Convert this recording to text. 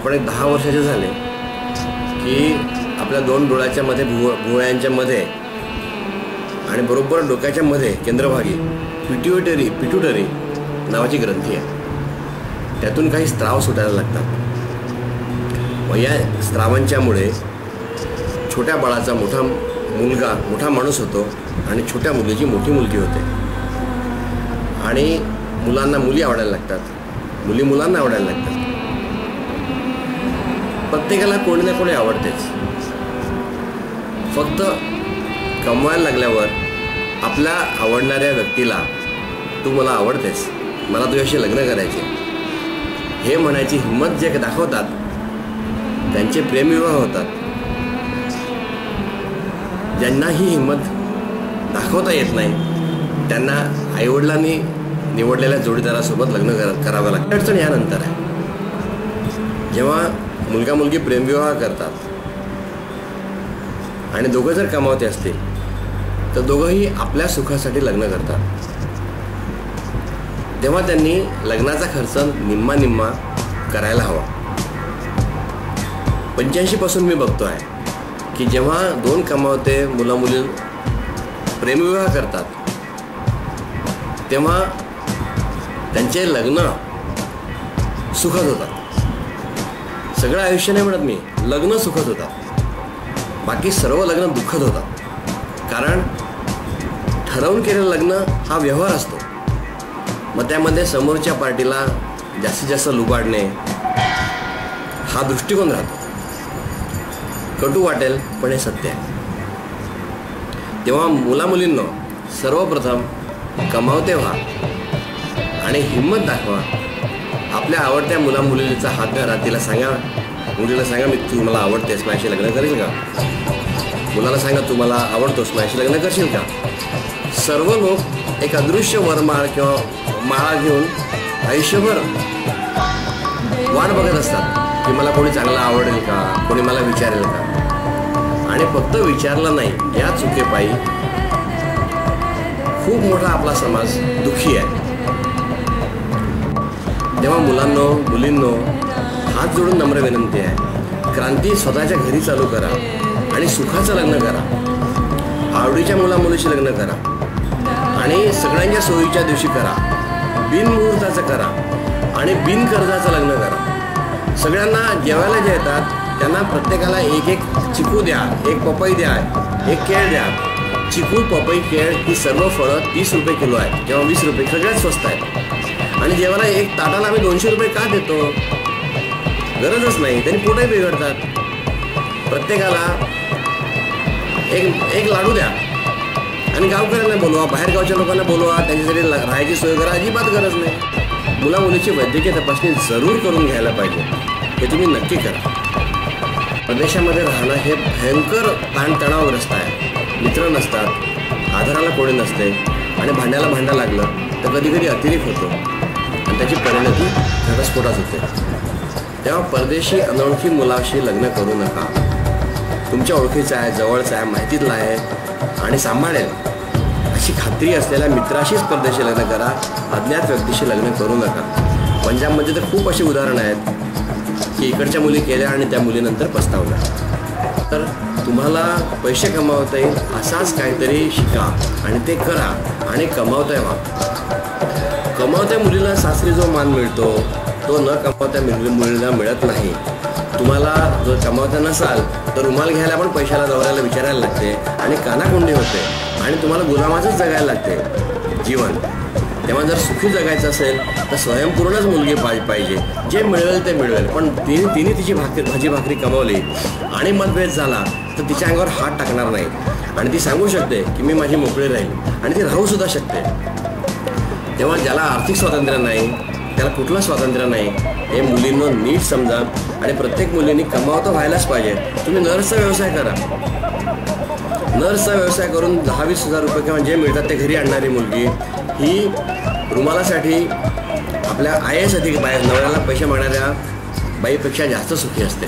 आपण एक 10 वर्षाचे झाले की आपल्या 2 डोळ्याच्या मध्ये भुवयांच्या मध्ये आणि बरोबर डोक्याच्या मध्ये केंद्रभागी पिट्युटरी नावाची ग्रंथी आहे. त्यातून काही स्त्राव सुटायला लागतात. व या स्त्रावांच्यामुळे छोट्या बाळाचा मोठा माणूस होतो आणि छोट्या मुलीची मोठी मुलगी होते. आणि मुलांना मुली आवडायला लागतात, मुली मुलांना आवडायला लागतात. प्रत्येकाला कोणी ना कोणी आवडतेच. फक्त कमवायला लागल्यावर आपल्या आवडणाऱ्या व्यक्तीला तू मला आवडतेस, मला तुझ्याशी लग्न करायचे हे म्हणायची हिंमत जे दाखवतात त्यांचे प्रेमविवाह होतात. ज्यांना ही हिंमत दाखवता येत नाही त्यांना आईवडिलांनी निवडलेल्या जोडीदारासोबत लग्न करावं लागतं. अडचण यानंतर आहे. जेव्हा मुलगा मुलगी प्रेमविवाह करतात आणि दोघं जर कमावते असतील तर दोघंही आपल्या सुखासाठी लग्न करतात. तेव्हा त्यांनी लग्नाचा खर्च निम्मा करायला हवा. 85 पासून मी बघतो आहे की जेव्हा 2 कमावते मुलं प्रेमविवाह करतात तेव्हा त्यांचे लग्न सुखद होतात. सगळं आयुष्य नाही म्हणत मी, लग्न सुखद होतात. बाकी सर्व लग्न दुःखद होतात. कारण ठरवून केलेलं लग्न हा व्यवहार असतो. मग त्यामध्ये समोरच्या पार्टीला जास्तीत जास्त लुबाडणे हा दृष्टिकोन राहतो. कटू वाटेल पण हे सत्य आहे. तेव्हा मुलामुलींनो सर्वप्रथम कमावते व्हा आणि हिंमत दाखवा. आपल्या आवडत्या मुलीचा हात धरा. मुलीला सांगा मी तू मला आवडतेस, माझ्याशी लग्न करेल का? मुलाला सांगा तू मला आवडतोस, माझ्याशी लग्न करशील का? सर्व लोक एक अदृश्य वरमाळ किंवा माळा घेऊन आयुष्यभर वाट बघत असतात की मला कोणी चांगला आवडेल का, कोणी मला विचारेल का. आणि फक्त विचारलं नाही या चुकीपायी खूप मोठा आपला समाज दुःखी आहे. तेव्हा मुलींनो हात जोडून नम्र विनंती आहे, क्रांती स्वतःच्या घरी चालू करा आणि सुखाचं लग्न करा. आवडीच्या मुलीशी लग्न करा आणि सगळ्यांच्या सोयीच्या दिवशी करा. बिनमुहूर्ताचं करा आणि बिनकर्जाचं लग्न करा. सगळ्यांना जेवायला जे येतात त्यांना प्रत्येकाला एक चिकू द्या, एक पपई द्या, एक केळ द्या. चिकू, पपई, केळ ही सर्व फळं 30 रुपये किलो आहेत किंवा 20 रुपये, सगळ्यात स्वस्त आहेत. आणि जेवायला एक ताटाला आम्ही 200 रुपये का देतो? गरजच नाही, त्यांनी पोटही बिघडतात. प्रत्येकाला एक लाडू द्या आणि गावकऱ्यांना बोलवा, बाहेरगावच्या लोकांना बोलवा, त्यांच्यासाठी राहायची सोय करा. अजिबात गरज नाही. मुलीची वैद्यकीय तपासणी जरूर करून घ्यायला पाहिजे. हे तुम्ही नक्की करा. प्रदेशामध्ये राहणं हे भयंकर ताणतणावग्रस्त आहे. मित्र नसतात, आधाराला कोणी नसते आणि भांडा लागलं तर कधी कधी अतिरेक होतो आणि त्याची परिणती घटस्फोटात होते. तेव्हा परदेशी अनोळखी मुलाशी लग्न करू नका. तुमच्या ओळखीचा आहे, जवळचा आहे, माहितीतला आहे आणि सांभाळेल अशी खात्री असलेल्या मित्राशीच परदेशी लग्न करा. अज्ञात व्यक्तीशी लग्न करू नका. पंजाबमध्ये तर खूप अशी उदाहरणं आहेत की इकडच्या मुली केल्या आणि त्या मुलीनंतर पस्तावल्या. तर तुम्हाला पैसे कमावता येईल असाच काहीतरी शिका आणि ते करा आणि कमावता व्हा. कमावत्या मुलीला सासरी जो मान मिळतो तो न कमावत्या मुलीला मिळत नाही. तुम्हाला जर कमावता नसाल तर रुमाल घ्यायला पण पैशाला दौऱ्याला विचारायला लागते आणि कानाकोंडी होते आणि तुम्हाला गुलामाचंच जगायला लागते जीवन. तेव्हा जर सुखी जगायचं असेल तर स्वयंपूर्णच मुलगी पाहिजे. जे मिळवेल ते मिळवेल, पण तिने तिची भाजी भाकरी कमावली आणि मतभेद झाला तर तिच्या अंगावर हात टाकणार नाही आणि ती सांगू शकते की मी माझी मोकळी राहील आणि ती राहूसुद्धा शकते. तेव्हा ज्याला आर्थिक स्वातंत्र्य नाही त्याला कुठलं स्वातंत्र्य नाही हे मुलींनो नीट समजा. आणि प्रत्येक मुलींनी कमावता व्हायलाच पाहिजे. तुम्ही नर्सचा व्यवसाय करा. नर्सचा व्यवसाय करून 10-20 हजार रुपये किंवा जे मिळतात ते घरी आणणारी मुलगी ही रुमालासाठी आपल्या आईसाठी नवऱ्याला पैसे मागणाऱ्या बाईपेक्षा जास्त सुखी असते.